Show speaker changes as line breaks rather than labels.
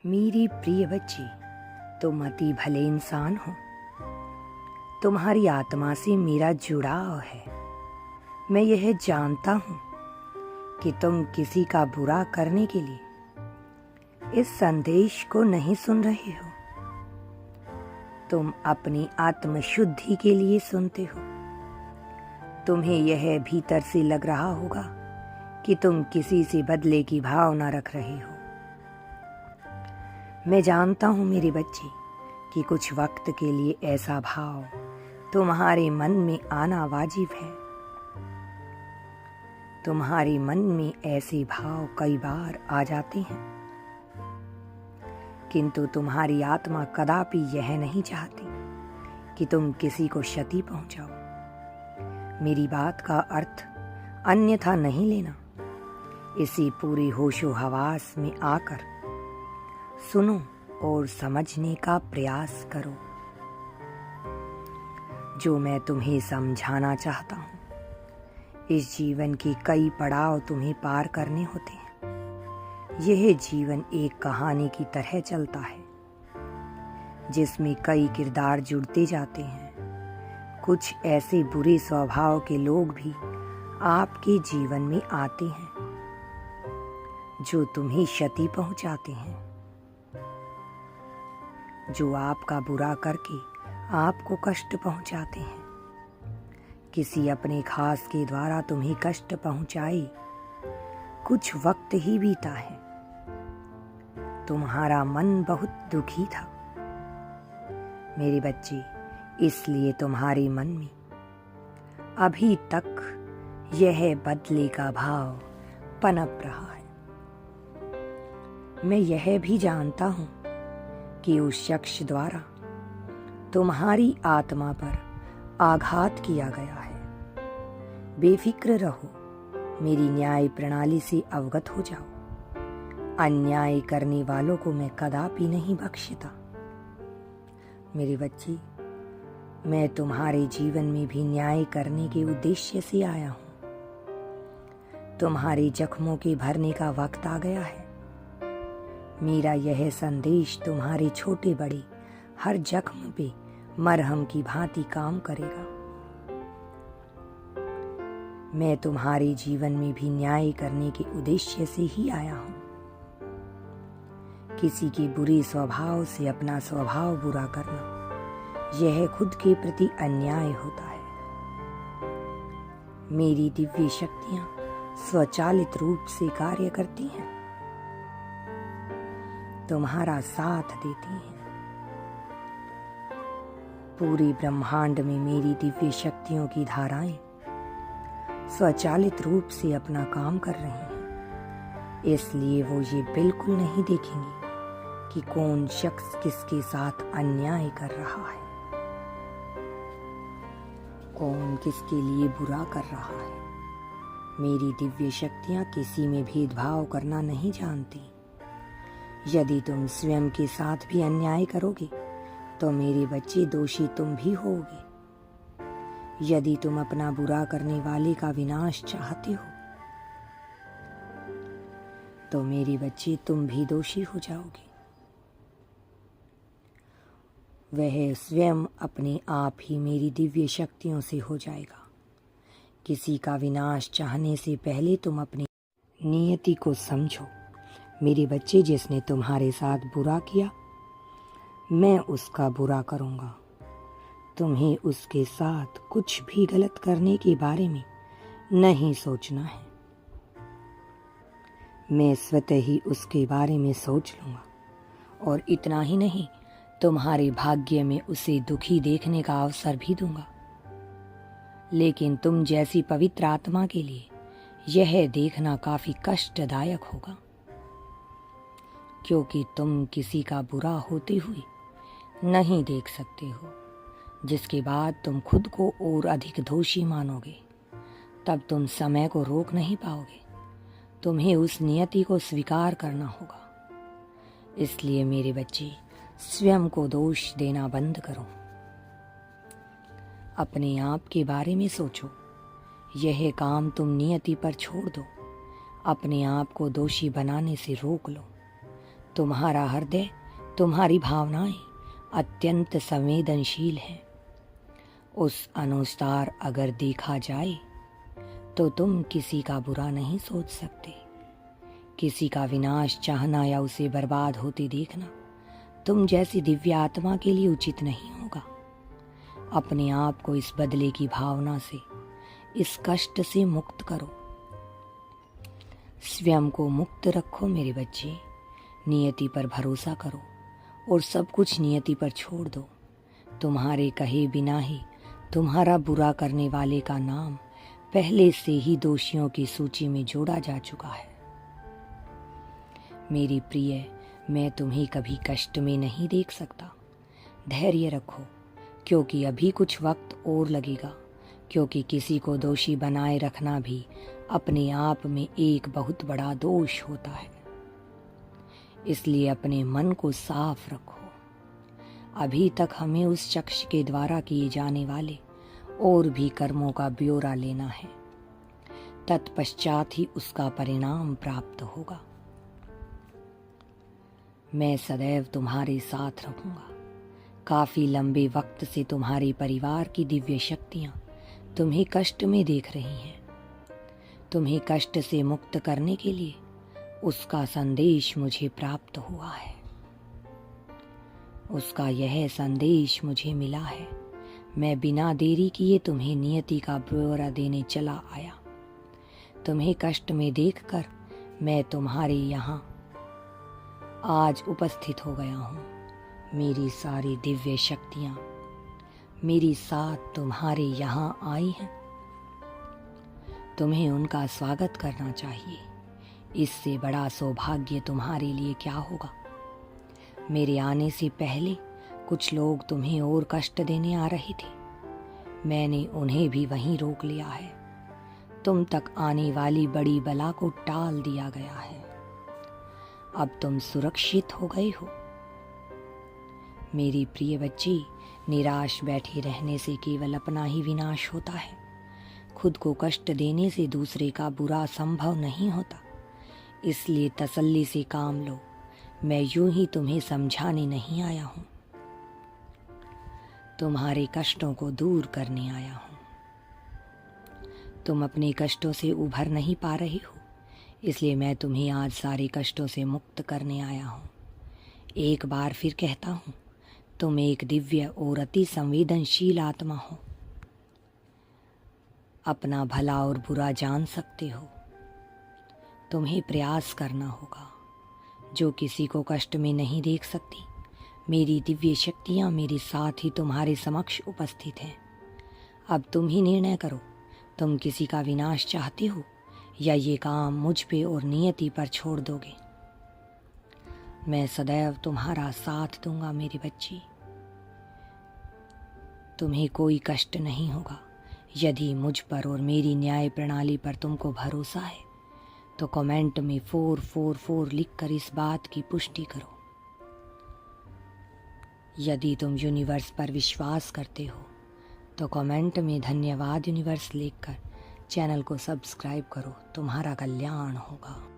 मेरी प्रिय बच्ची, तुम अति भले इंसान हो। तुम्हारी आत्मा से मेरा जुड़ाव है। मैं यह जानता हूँ कि तुम किसी का बुरा करने के लिए इस संदेश को नहीं सुन रहे हो। तुम अपनी आत्मशुद्धि के लिए सुनते हो। तुम्हें यह भीतर से लग रहा होगा कि तुम किसी से बदले की भावना रख रहे हो। मैं जानता हूँ मेरे बच्चे कि कुछ वक्त के लिए ऐसा भाव तुम्हारे मन में आना वाजिब है। तुम्हारे मन में ऐसे भाव कई बार आ जाते हैं, किंतु तुम्हारी आत्मा कदापि यह नहीं चाहती कि तुम किसी को क्षति पहुंचाओ। मेरी बात का अर्थ अन्यथा नहीं लेना। इसी पूरे होशो हवास में आकर सुनो और समझने का प्रयास करो। जो मैं तुम्हें समझाना चाहता हूँ, इस जीवन के कई पड़ाव तुम्हें पार करने होते हैं। यह जीवन एक कहानी की तरह चलता है, जिसमें कई किरदार जुड़ते जाते हैं। कुछ ऐसे बुरे स्वभाव के लोग भी आपके जीवन में आते हैं, जो तुम्हें क्षति पहुंचाते हैं, जो आपका बुरा करके आपको कष्ट पहुंचाते हैं। किसी अपने खास के द्वारा तुम्हें कष्ट पहुंचाए कुछ वक्त ही बीता है। तुम्हारा मन बहुत दुखी था मेरे बच्चे, इसलिए तुम्हारे मन में अभी तक यह बदले का भाव पनप रहा है। मैं यह भी जानता हूं कि उस शख्स द्वारा तुम्हारी आत्मा पर आघात किया गया है। बेफिक्र रहो, मेरी न्याय प्रणाली से अवगत हो जाओ। अन्याय करने वालों को मैं कदापि नहीं बख्शता। मेरे बच्चे, मैं तुम्हारे जीवन में भी न्याय करने के उद्देश्य से आया हूं। तुम्हारे जख्मों के भरने का वक्त आ गया है। मेरा यह संदेश तुम्हारे छोटे बड़े हर जख्म पे मरहम की भांति काम करेगा। मैं तुम्हारे जीवन में भी न्याय करने के उद्देश्य से ही आया हूं। किसी के बुरे स्वभाव से अपना स्वभाव बुरा करना, यह खुद के प्रति अन्याय होता है। मेरी दिव्य शक्तियां स्वचालित रूप से कार्य करती हैं, तुम्हारा साथ देती हैं। पूरे ब्रह्मांड में मेरी दिव्य शक्तियों की धाराएं स्वचालित रूप से अपना काम कर रही हैं। इसलिए वो ये बिल्कुल नहीं देखेंगी कि कौन शख्स किसके साथ अन्याय कर रहा है, कौन किसके लिए बुरा कर रहा है। मेरी दिव्य शक्तियां किसी में भेदभाव करना नहीं जानती। यदि तुम स्वयं के साथ भी अन्याय करोगे तो मेरे बच्चे दोषी तुम भी होगे। यदि तुम अपना बुरा करने वाले का विनाश चाहते हो तो मेरे बच्चे तुम भी दोषी हो जाओगे। वह स्वयं अपने आप ही मेरी दिव्य शक्तियों से हो जाएगा। किसी का विनाश चाहने से पहले तुम अपनी नियति को समझो। मेरे बच्चे, जिसने तुम्हारे साथ बुरा किया, मैं उसका बुरा करूंगा। तुम्हें उसके साथ कुछ भी गलत करने के बारे में नहीं सोचना है। मैं स्वतः ही उसके बारे में सोच लूंगा, और इतना ही नहीं, तुम्हारे भाग्य में उसे दुखी देखने का अवसर भी दूंगा। लेकिन तुम जैसी पवित्र आत्मा के लिए यह देखना काफी कष्टदायक होगा, क्योंकि तुम किसी का बुरा होते हुए नहीं देख सकते हो, जिसके बाद तुम खुद को और अधिक दोषी मानोगे। तब तुम समय को रोक नहीं पाओगे। तुम्हें उस नियति को स्वीकार करना होगा। इसलिए मेरे बच्चे, स्वयं को दोष देना बंद करो। अपने आप के बारे में सोचो। यह काम तुम नियति पर छोड़ दो। अपने आप को दोषी बनाने से रोक लो। तुम्हारा हृदय, तुम्हारी भावनाएं अत्यंत संवेदनशील हैं। उस अनुसार अगर देखा जाए तो तुम किसी का बुरा नहीं सोच सकते। किसी का विनाश चाहना या उसे बर्बाद होते देखना तुम जैसी दिव्य आत्मा के लिए उचित नहीं होगा। अपने आप को इस बदले की भावना से, इस कष्ट से मुक्त करो। स्वयं को मुक्त रखो मेरे बच्चे। नियति पर भरोसा करो और सब कुछ नियति पर छोड़ दो। तुम्हारे कहे बिना ही तुम्हारा बुरा करने वाले का नाम पहले से ही दोषियों की सूची में जोड़ा जा चुका है। मेरी प्रिय, मैं तुम्हें कभी कष्ट में नहीं देख सकता। धैर्य रखो, क्योंकि अभी कुछ वक्त और लगेगा। क्योंकि किसी को दोषी बनाए रखना भी अपने आप में एक बहुत बड़ा दोष होता है। इसलिए अपने मन को साफ रखो। अभी तक हमें उस शख्स के द्वारा किए जाने वाले और भी कर्मों का ब्यौरा लेना है। तत्पश्चात ही उसका परिणाम प्राप्त होगा। मैं सदैव तुम्हारे साथ रहूंगा। काफी लंबे वक्त से तुम्हारे परिवार की दिव्य शक्तियां तुम्हें कष्ट में देख रही हैं। तुम्हें कष्ट से मुक्त करने के लिए उसका संदेश मुझे प्राप्त हुआ है। उसका यह संदेश मुझे मिला है। मैं बिना देरी किए तुम्हें नियति का ब्यौरा देने चला आया। तुम्हें कष्ट में देखकर मैं तुम्हारे यहाँ आज उपस्थित हो गया हूँ। मेरी सारी दिव्य शक्तियाँ मेरी साथ तुम्हारे यहाँ आई हैं। तुम्हें उनका स्वागत करना चाहिए। इससे बड़ा सौभाग्य तुम्हारे लिए क्या होगा। मेरे आने से पहले कुछ लोग तुम्हें और कष्ट देने आ रहे थे। मैंने उन्हें भी वहीं रोक लिया है। तुम तक आने वाली बड़ी बला को टाल दिया गया है। अब तुम सुरक्षित हो गए हो। मेरी प्रिय बच्ची, निराश बैठे रहने से केवल अपना ही विनाश होता है। खुद को कष्ट देने से दूसरे का बुरा संभव नहीं होता। इसलिए तसल्ली से काम लो। मैं यूं ही तुम्हें समझाने नहीं आया हूं, तुम्हारे कष्टों को दूर करने आया हूं। तुम अपने कष्टों से उभर नहीं पा रहे हो, इसलिए मैं तुम्हें आज सारे कष्टों से मुक्त करने आया हूं। एक बार फिर कहता हूं, तुम एक दिव्य और अति संवेदनशील आत्मा हो। अपना भला और बुरा जान सकते हो। तुम्हें प्रयास करना होगा। जो किसी को कष्ट में नहीं देख सकती, मेरी दिव्य शक्तियाँ मेरे साथ ही तुम्हारे समक्ष उपस्थित हैं। अब तुम ही निर्णय करो, तुम किसी का विनाश चाहते हो या ये काम मुझ पे और नियति पर छोड़ दोगे। मैं सदैव तुम्हारा साथ दूंगा मेरी बच्ची। तुम्हें कोई कष्ट नहीं होगा। यदि मुझ पर और मेरी न्याय प्रणाली पर तुमको भरोसा है तो कमेंट में 444 लिखकर इस बात की पुष्टि करो। यदि तुम यूनिवर्स पर विश्वास करते हो तो कमेंट में धन्यवाद यूनिवर्स लिखकर चैनल को सब्सक्राइब करो। तुम्हारा कल्याण होगा।